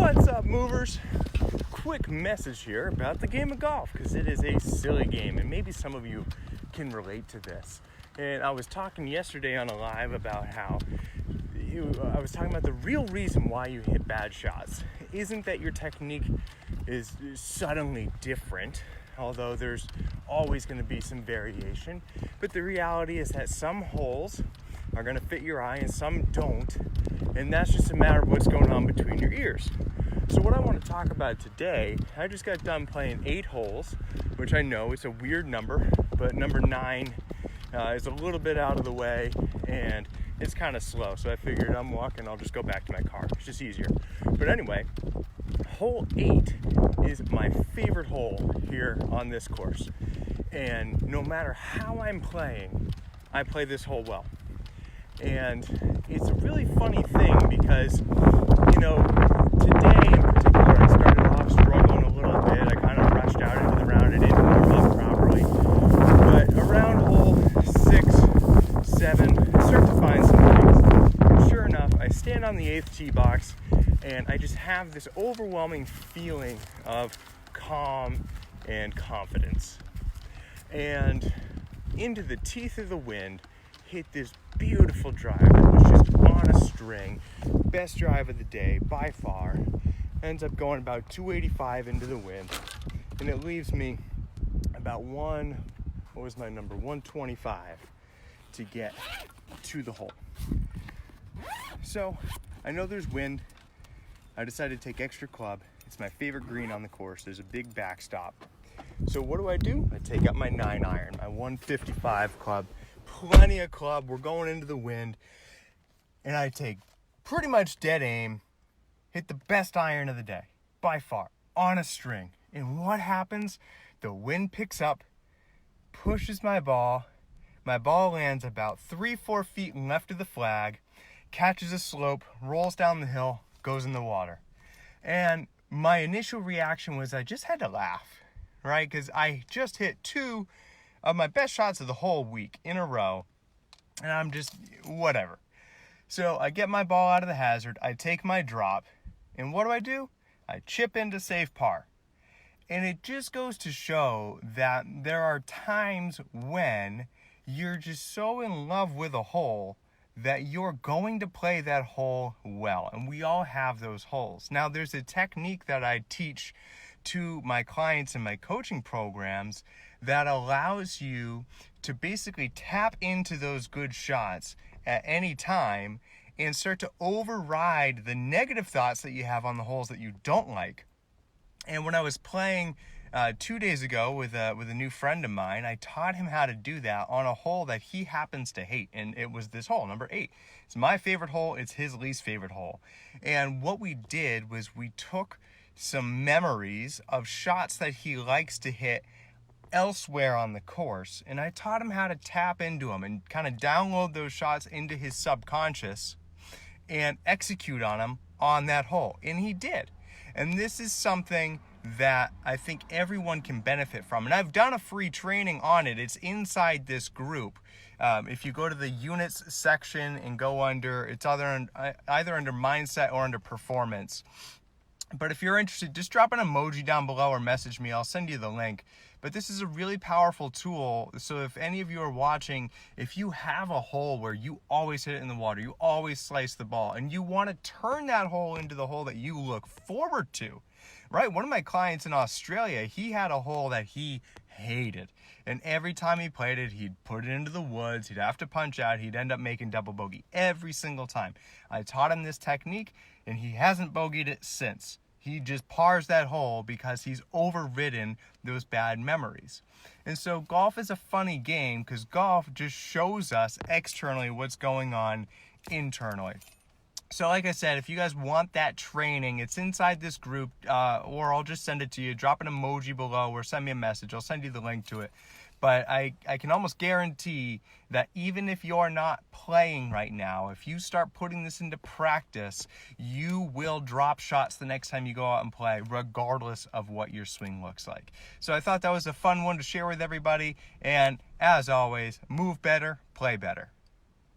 What's up, movers? Quick message here about the game of golf, because it is a silly game and maybe some of you can relate to this. And I was talking yesterday on a live about how I was talking about the real reason why you hit bad shots isn't that your technique is suddenly different, although there's always going to be some variation, but the reality is that some holes are going to fit your eye and some don't, and that's just a matter of what's going on between your ears. So what I want to talk about today, I just got done playing 8 holes, which I know is a weird number, but number 9 is a little bit out of the way and it's kind of slow, so I figured I'm walking, I'll just go back to my car. It's just easier. But anyway, hole 8 is my favorite hole here on this course, and no matter how I'm playing, I play this hole well. And it's a really funny thing because, today in particular, I started off struggling a little bit. I kind of rushed out into the round. I didn't warm up properly. But around hole 6, 7, I start to find some things. And sure enough, I stand on the 8th tee box, and I just have this overwhelming feeling of calm and confidence. And into the teeth of the wind, hit this beautiful drive that was just on a string. Best drive of the day by far. Ends up going about 285 into the wind, and it leaves me about 125 to get to the hole. So I know there's wind. I decided to take extra club. It's my favorite green on the course. There's a big backstop. So what do? I take out my 9-iron, my 155 club. Plenty of club. We're going into the wind, and I take pretty much dead aim, hit the best iron of the day by far on a string. And what happens? The wind picks up, pushes my ball lands about 3-4 feet left of the flag, catches a slope, rolls down the hill, goes in the water. And my initial reaction was I just had to laugh, right? Because I just hit 2 of my best shots of the whole week in a row, and I'm just whatever. So I get my ball out of the hazard, I take my drop, and what do? I chip in to save par. And it just goes to show that there are times when you're just so in love with a hole that you're going to play that hole well. And we all have those holes. Now, there's a technique that I teach to my clients in my coaching programs that allows you to basically tap into those good shots at any time and start to override the negative thoughts that you have on the holes that you don't like. And when I was playing 2 days ago with a new friend of mine, I taught him how to do that on a hole that he happens to hate, and it was this hole, number 8. It's my favorite hole, it's his least favorite hole. And what we did was we took some memories of shots that he likes to hit elsewhere on the course, and I taught him how to tap into them and kind of download those shots into his subconscious and execute on them on that hole, and he did. And this is something that I think everyone can benefit from, and I've done a free training on it. It's inside this group. If you go to the units section and go under, it's either under mindset or under performance. But if you're interested, just drop an emoji down below or message me. I'll send you the link. But this is a really powerful tool. So if any of you are watching, if you have a hole where you always hit it in the water, you always slice the ball, and you want to turn that hole into the hole that you look forward to, right? One of my clients in Australia, he had a hole that he hated. And every time he played it, he'd put it into the woods. He'd have to punch out. He'd end up making double bogey every single time. I taught him this technique, and he hasn't bogeyed it since. He just pars that hole because he's overridden those bad memories. And so golf is a funny game because golf just shows us externally what's going on internally. So like I said, if you guys want that training, it's inside this group, or I'll just send it to you. Drop an emoji below or send me a message. I'll send you the link to it. But I can almost guarantee that even if you're not playing right now, if you start putting this into practice, you will drop shots the next time you go out and play, regardless of what your swing looks like. So I thought that was a fun one to share with everybody. And as always, move better, play better.